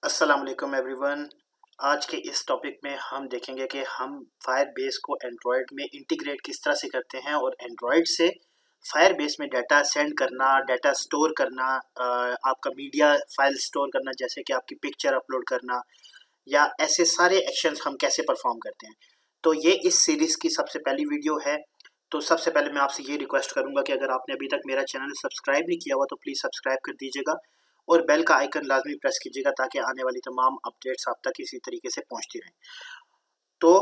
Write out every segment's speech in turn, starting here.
अस्सलाम वालेकुम एवरीवन। आज के इस टॉपिक में हम देखेंगे कि हम फायरबेस को एंड्रॉयड में इंटीग्रेट किस तरह से करते हैं और एंड्रॉयड से फायरबेस में डाटा सेंड करना, डाटा स्टोर करना, आपका मीडिया फाइल स्टोर करना जैसे कि आपकी पिक्चर अपलोड करना या ऐसे सारे एक्शंस हम कैसे परफॉर्म करते हैं। तो ये इस सीरीज़ की सबसे पहली वीडियो है। तो सबसे पहले मैं आपसे ये रिक्वेस्ट करूंगा कि अगर आपने अभी तक मेरा चैनल सब्सक्राइब नहीं किया हुआ तो प्लीज़ सब्सक्राइब कर दीजिएगा और बेल का आइकन लाजमी प्रेस कीजिएगा ताकि आने वाली तमाम अपडेट्स आप तक इसी तरीके से पहुंचती रहें। तो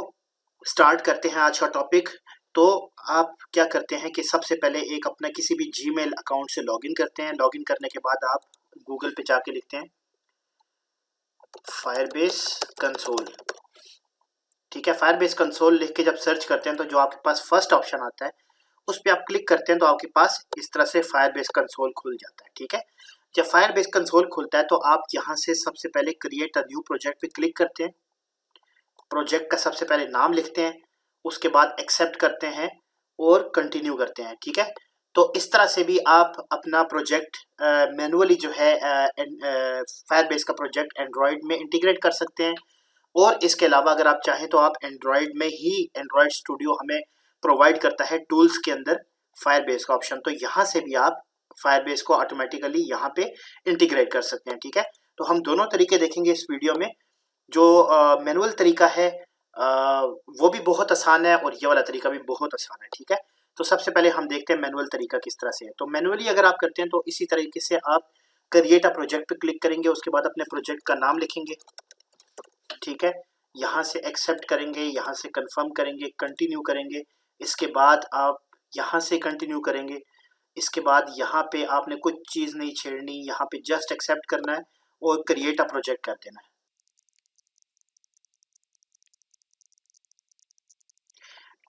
स्टार्ट करते हैं आज का टॉपिक। तो आप क्या करते हैं कि सबसे पहले एक अपना किसी भी जीमेल अकाउंट से लॉगिन करते हैं। लॉगिन करने के बाद आप गूगल पे जाके लिखते हैं फायरबेस कंसोल। ठीक है, फायरबेस कंसोल लिख के जब सर्च करते हैं तो जो आपके पास फर्स्ट ऑप्शन आता है उस पर आप क्लिक करते हैं तो आपके पास इस तरह से फायरबेस कंसोल खुल जाता है। ठीक है, जब फायरबेस कंसोल खुलता है तो आप यहाँ से सबसे पहले क्रिएट अ न्यू प्रोजेक्ट पे क्लिक करते हैं। प्रोजेक्ट का सबसे पहले नाम लिखते हैं, उसके बाद एक्सेप्ट करते हैं और कंटिन्यू करते हैं। ठीक है, तो इस तरह से भी आप अपना प्रोजेक्ट मैनुअली जो है फायरबेस का प्रोजेक्ट एंड्रॉयड में इंटीग्रेट कर सकते हैं। और इसके अलावा अगर आप चाहें तो आप एंड्रॉयड में ही एंड्रॉयड स्टूडियो हमें प्रोवाइड करता है टूल्स के अंदर फायरबेस का ऑप्शन, तो यहाँ से भी आप फायरबेस को ऑटोमेटिकली यहाँ पे इंटीग्रेट कर सकते हैं। ठीक है, तो हम दोनों तरीके देखेंगे इस वीडियो में। जो मैनुअल तरीका है वो भी बहुत आसान है और ये वाला तरीका भी बहुत आसान है। ठीक है, तो सबसे पहले हम देखते हैं मैनुअल तरीका किस तरह से है। तो मैनुअली अगर आप करते हैं तो इसी तरीके से आप क्रिएट अ प्रोजेक्ट पे क्लिक करेंगे, उसके बाद अपने प्रोजेक्ट का नाम लिखेंगे। ठीक है, यहाँ से एक्सेप्ट करेंगे, यहाँ से कंफर्म करेंगे, कंटिन्यू करेंगे, इसके बाद आप यहाँ से कंटिन्यू करेंगे, इसके बाद यहाँ पे आपने कुछ चीज़ नहीं छेड़नी, यहाँ पे जस्ट एक्सेप्ट करना है और क्रिएट अ प्रोजेक्ट कर देना है।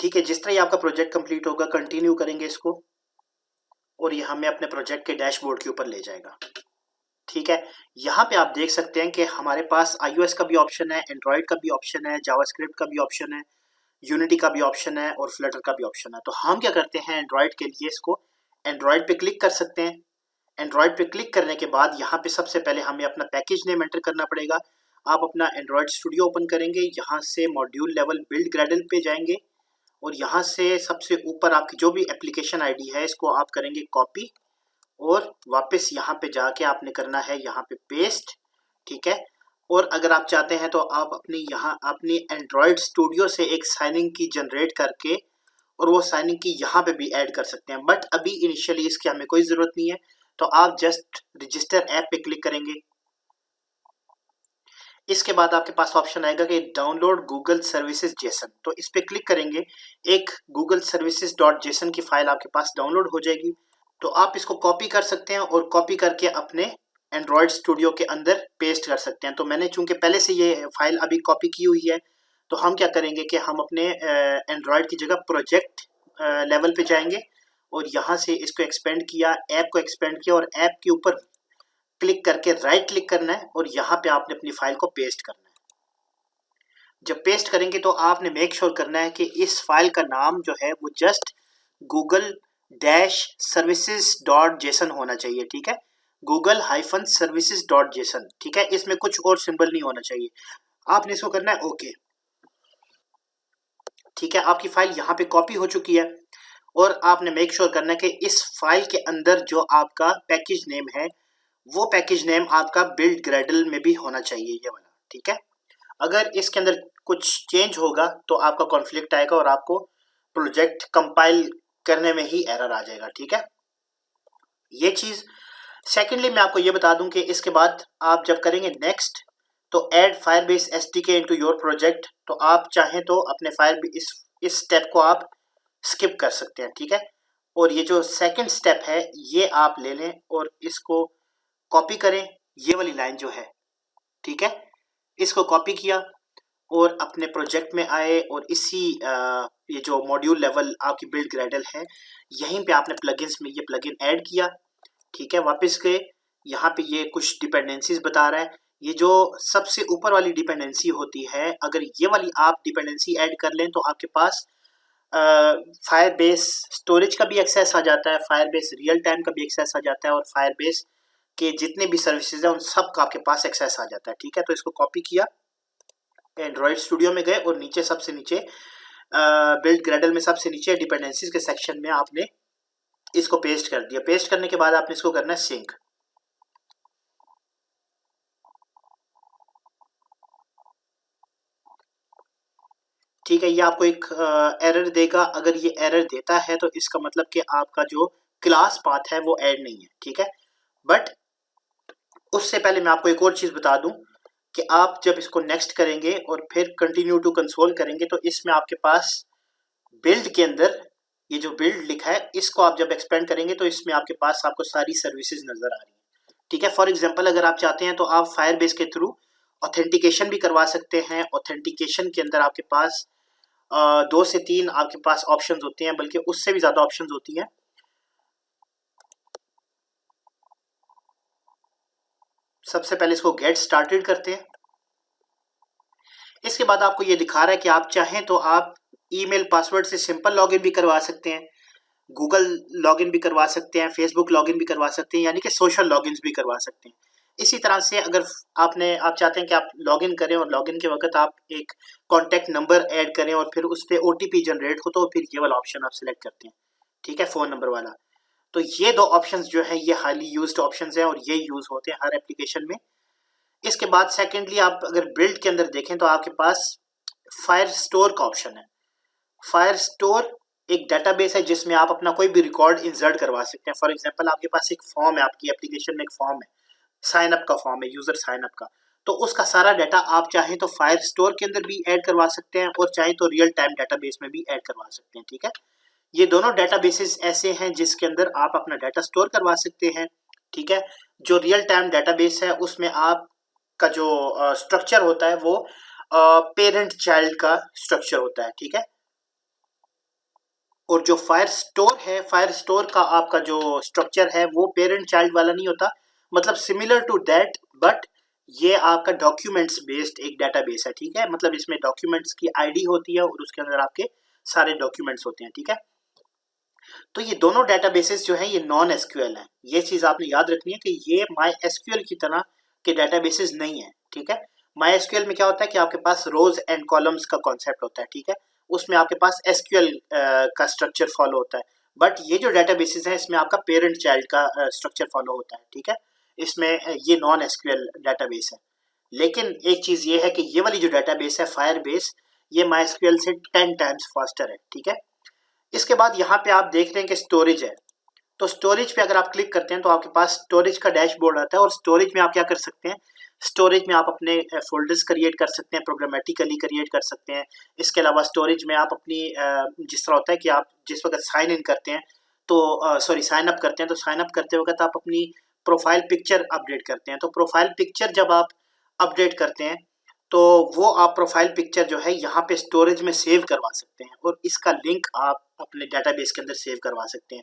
ठीक है, जिस तरह ही आपका प्रोजेक्ट कंप्लीट होगा कंटिन्यू करेंगे इसको और ये हमें अपने प्रोजेक्ट के डैशबोर्ड के ऊपर ले जाएगा। ठीक है, यहाँ पे आप देख सकते हैं कि हमारे पास iOS का भी ऑप्शन है, एंड्रॉयड का भी ऑप्शन है, जावास्क्रिप्ट का भी ऑप्शन है, यूनिटी का भी ऑप्शन है और फ्लटर का भी ऑप्शन है। तो हम क्या करते हैं एंड्रॉयड के लिए इसको एंड्रॉयड पे क्लिक कर सकते हैं। एंड्रॉयड पे क्लिक करने के बाद यहाँ पे सबसे पहले हमें अपना पैकेज नेम एंटर करना पड़ेगा। आप अपना एंड्रॉयड स्टूडियो ओपन करेंगे, यहाँ से मॉड्यूल लेवल बिल्ड ग्रेडल पे जाएंगे और यहाँ से सबसे ऊपर आपकी जो भी एप्लीकेशन आईडी है इसको आप करेंगे कॉपी और वापस यहाँ पे जाके आपने करना है यहाँ पे पेस्ट। ठीक है, और अगर आप चाहते हैं तो आप अपनी एंड्रॉयड स्टूडियो से एक साइनिंग की जनरेट करके और वो साइनिंग की यहाँ पे भी ऐड कर सकते हैं, बट अभी इनिशियली इसकी हमें कोई ज़रूरत नहीं है। तो आप जस्ट रजिस्टर ऐप पे क्लिक करेंगे, इसके बाद आपके पास ऑप्शन आएगा कि डाउनलोड गूगल सर्विसेज जेसन, तो इस पे क्लिक करेंगे। एक गूगल सर्विसेज डॉट जेसन की फाइल आपके पास डाउनलोड हो जाएगी। तो आप इसको कॉपी कर सकते हैं और कॉपी करके अपने एंड्रॉयड स्टूडियो के अंदर पेस्ट कर सकते हैं। तो मैंने चूंकि पहले से ये फाइल अभी कॉपी की हुई है तो हम क्या करेंगे कि हम अपने एंड्रॉयड की जगह प्रोजेक्ट लेवल पे जाएंगे और यहाँ से इसको एक्सपेंड किया, ऐप को एक्सपेंड किया और ऐप के ऊपर क्लिक करके राइट क्लिक करना है और यहाँ पे आपने अपनी फाइल को पेस्ट करना है। जब पेस्ट करेंगे तो आपने मेक श्योर करना है कि इस फाइल का नाम जो है वो just Google dash services dot JSON होना चाहिए। ठीक है, Google hyphen services dot JSON. ठीक है, इसमें कुछ और सिंबल नहीं होना चाहिए, आपने इसको करना है ओके। ठीक है, आपकी फाइल यहाँ पे कॉपी हो चुकी है और आपने मेक श्योर करना है कि इस फाइल के अंदर जो आपका पैकेज नेम है वो पैकेज नेम आपका बिल्ड ग्रेडल में भी होना चाहिए, ये वाला। ठीक है, अगर इसके अंदर कुछ चेंज होगा तो आपका कॉन्फ्लिक्ट आएगा और आपको प्रोजेक्ट कंपाइल करने में ही एरर आ जाएगा। ठीक है, ये चीज़। सेकेंडली मैं आपको ये बता दूं कि इसके बाद आप जब करेंगे नेक्स्ट तो add Firebase SDK into your project, तो आप चाहें तो अपने इस स्टेप को आप स्किप कर सकते हैं। ठीक है, और ये जो सेकंड स्टेप है ये आप ले लें और इसको कॉपी करें, ये वाली लाइन जो है। ठीक है, इसको कॉपी किया और अपने प्रोजेक्ट में आए और इसी ये जो मॉड्यूल लेवल आपकी बिल्ड ग्रेडल है यहीं पे आपने प्लगइन्स में ये प्लगइन ऐड किया। ठीक है, वापस गए, यहाँ पे ये कुछ डिपेंडेंसीज बता रहा है। ये जो सबसे ऊपर वाली डिपेंडेंसी होती है, अगर ये वाली आप डिपेंडेंसी ऐड कर लें तो आपके पास फायरबेस स्टोरेज का भी एक्सेस आ जाता है, फायरबेस रियल टाइम का भी एक्सेस आ जाता है और फायरबेस के जितने भी सर्विसेज हैं उन सब का आपके पास एक्सेस आ जाता है। ठीक है, तो इसको कॉपी किया, एंड्रॉइड स्टूडियो में गए और नीचे सबसे नीचे बिल्ड ग्रेडल में सबसे नीचे डिपेंडेंसीज के सेक्शन में आपने इसको पेस्ट कर दिया। पेस्ट करने के बाद आपने इसको करना है सिंक। ठीक है, ये आपको एक एरर देगा। अगर ये एरर देता है तो इसका मतलब कि आपका जो क्लास पाथ है वो ऐड नहीं है। ठीक है, बट उससे पहले मैं आपको एक और चीज बता दूं कि आप जब इसको नेक्स्ट करेंगे और फिर कंटिन्यू टू कंसोल करेंगे तो इसमें आपके पास बिल्ड के अंदर ये जो बिल्ड लिखा है इसको आप जब एक्सपेंड करेंगे तो इसमें आपके पास आपको सारी सर्विसेज नजर आ रही है। ठीक है, फॉर एग्जांपल अगर आप चाहते हैं तो आप फायरबेस के थ्रू ऑथेंटिकेशन भी करवा सकते हैं। ऑथेंटिकेशन के अंदर आपके पास 2 से 3 आपके पास ऑप्शंस होते हैं, बल्कि उससे भी ज्यादा ऑप्शंस होती हैं। सबसे पहले इसको गेट स्टार्टेड करते हैं। इसके बाद आपको ये दिखा रहा है कि आप चाहें तो आप ईमेल पासवर्ड से सिंपल लॉगिन भी करवा सकते हैं, गूगल लॉगिन भी करवा सकते हैं, फेसबुक लॉगिन भी करवा सकते हैं, यानी कि सोशल लॉगिन भी करवा सकते हैं। इसी तरह से अगर आप चाहते हैं कि आप लॉगिन करें और लॉगिन के वक्त आप एक कॉन्टैक्ट नंबर ऐड करें और फिर उस पर OTP जनरेट हो तो फिर ये वाला ऑप्शन आप सिलेक्ट करते हैं। ठीक है, फ़ोन नंबर वाला। तो ये 2 ऑप्शंस जो है ये हाईली यूज्ड ऑप्शंस हैं और ये यूज़ होते हैं हर एप्लीकेशन में। इसके बाद सेकेंडली आप अगर बिल्ड के अंदर देखें तो आपके पास फायर स्टोर का ऑप्शन है। फायर स्टोर एक डेटाबेस है जिसमें आप अपना कोई भी रिकॉर्ड इंसर्ट करवा सकते हैं। फॉर एग्जांपल आपके पास एक फॉर्म है, आपकी एप्लीकेशन में एक फॉर्म है, साइन अप का फॉर्म है, यूजर साइन अप का, तो उसका सारा डाटा आप चाहें तो फायर स्टोर के अंदर भी ऐड करवा सकते हैं और चाहे तो रियल टाइम डेटाबेस में भी ऐड करवा सकते हैं। ठीक है, ये दोनों डेटाबेसेस ऐसे हैं जिसके अंदर आप अपना डाटा स्टोर करवा सकते हैं। ठीक है, जो रियल टाइम डेटाबेस है उसमें आपका जो स्ट्रक्चर होता है वो पेरेंट चाइल्ड का स्ट्रक्चर होता है। ठीक है, और जो फायर स्टोर है, फायर स्टोर का आपका जो स्ट्रक्चर है वो पेरेंट चाइल्ड वाला नहीं होता, मतलब सिमिलर टू दैट, बट ये आपका डॉक्यूमेंट्स बेस्ड एक डेटाबेस है। ठीक है, मतलब इसमें डॉक्यूमेंट्स की आईडी होती है और उसके अंदर आपके सारे डॉक्यूमेंट्स होते हैं। ठीक है, तो ये दोनों डेटाबेसेस जो हैं ये नॉन एसक्यूएल हैं। ये चीज आपने याद रखनी है कि ये माई एसक्यूएल की तरह के डेटाबेसेस नहीं है। ठीक है, माई एसक्यूएल में क्या होता है कि आपके पास रोज एंड कॉलम्स का कॉन्सेप्ट होता है। ठीक है, उसमें आपके पास एसक्यूएल का स्ट्रक्चर फॉलो होता है, बट ये जो डेटाबेसेस हैं इसमें आपका पेरेंट चाइल्ड का स्ट्रक्चर फॉलो होता है। ठीक है, इसमें ये नॉन एसक्यूएल डेटाबेस है। लेकिन एक चीज ये है कि ये वाली जो डेटाबेस है फायरबेस, ये माई एसक्यूएल से 10 टाइम्स फास्टर है। ठीक है, इसके बाद यहाँ पे आप देख रहे हैं कि स्टोरेज है, तो स्टोरेज पे अगर आप क्लिक करते हैं तो आपके पास स्टोरेज का डैशबोर्ड आता है और स्टोरेज में आप क्या कर सकते हैं, स्टोरेज में आप अपने फोल्डर्स क्रिएट कर सकते हैं, प्रोग्रामेटिकली क्रिएट कर सकते हैं। इसके अलावा स्टोरेज में आप अपनी जिस तरह होता है कि आप जिस वक्त साइन इन करते हैं तो सॉरी साइन अप करते हैं, तो साइन अप करते वक्त आप अपनी प्रोफाइल पिक्चर अपडेट करते हैं। तो प्रोफाइल पिक्चर जब आप अपडेट करते हैं तो वो आप प्रोफाइल पिक्चर जो है यहाँ पे स्टोरेज में सेव करवा सकते हैं और इसका लिंक आप अपने डेटाबेस के अंदर सेव करवा सकते हैं।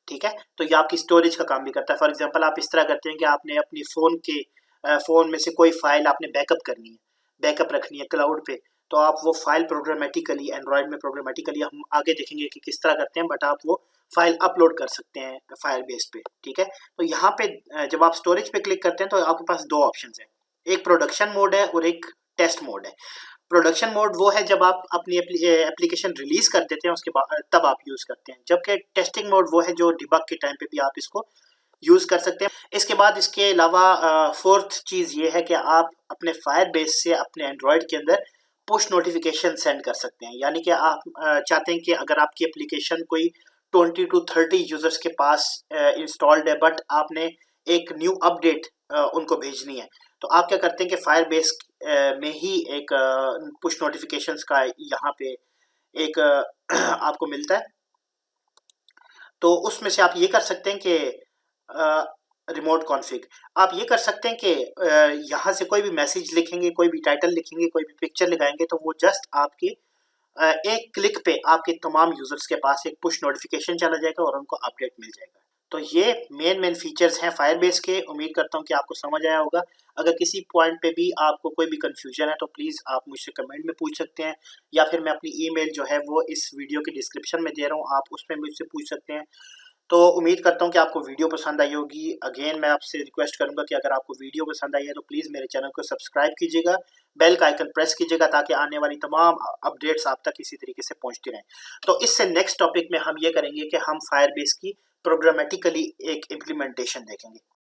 ठीक है, तो ये आपकी स्टोरेज का काम भी करता है। फॉर एग्जांपल आप इस तरह करते हैं कि आपने अपनी फ़ोन में से कोई फाइल आपने बैकअप करनी है, बैकअप रखनी है क्लाउड पे, तो आप वो फाइल प्रोग्रामेटिकली एंड्रॉयड में प्रोग्रामेटिकली हम आगे देखेंगे कि किस तरह करते हैं, बट आप वो फाइल अपलोड कर सकते हैं फायरबेस पे। ठीक है, तो यहाँ पे जब आप स्टोरेज पे क्लिक करते हैं तो आपके पास 2 ऑप्शन है, एक प्रोडक्शन मोड है और एक टेस्ट मोड है। प्रोडक्शन मोड वो है जब आप अपनी एप्लीकेशन रिलीज कर देते हैं उसके बाद तब आप यूज करते हैं, जबकि टेस्टिंग मोड वो है जो डिबग के टाइम पे भी आप इसको यूज कर सकते हैं। इसके बाद इसके अलावा फोर्थ चीज ये है कि आप अपने फायरबेस से अपने एंड्रॉयड के अंदर पुश नोटिफिकेशन सेंड कर सकते हैं, यानी कि आप चाहते हैं कि अगर आपकी एप्लीकेशन कोई 20 to 30 यूजर्स के पास इंस्टॉल्ड है बट आपने एक न्यू अपडेट उनको भेजनी है, तो आप क्या करते हैं कि फायरबेस में ही एक पुश नोटिफिकेशंस का यहाँ पे एक आपको मिलता है, तो उसमें से आप ये कर सकते हैं कि रिमोट कॉन्फ़िग आप ये कर सकते हैं कि यहाँ से कोई भी मैसेज लिखेंगे, कोई भी टाइटल लिखेंगे, कोई भी पिक्चर लगाएंगे तो वो जस्ट आपके एक क्लिक पे आपके तमाम यूजर्स के पास एक पुश नोटिफिकेशन चला जाएगा और उनको अपडेट मिल जाएगा। तो ये मेन फीचर्स हैं फायरबेस के। उम्मीद करता हूँ कि आपको समझ आया होगा। अगर किसी पॉइंट पे भी आपको कोई भी कंफ्यूजन है तो प्लीज़ आप मुझसे कमेंट में पूछ सकते हैं, या फिर मैं अपनी ईमेल जो है वो इस वीडियो के डिस्क्रिप्शन में दे रहा हूँ, आप उसमें मुझसे पूछ सकते हैं। तो उम्मीद करता हूँ कि आपको वीडियो पसंद आई होगी। अगेन मैं आपसे रिक्वेस्ट करूंगा कि अगर आपको वीडियो पसंद आई है तो प्लीज़ मेरे चैनल को सब्सक्राइब कीजिएगा, बेल का आइकन प्रेस कीजिएगा ताकि आने वाली तमाम अपडेट्स आप तक इसी तरीके से पहुंचती रहें। तो इससे नेक्स्ट टॉपिक में हम ये करेंगे कि हम फायरबेस की प्रोग्रामेटिकली एक इम्प्लीमेंटेशन देखेंगे।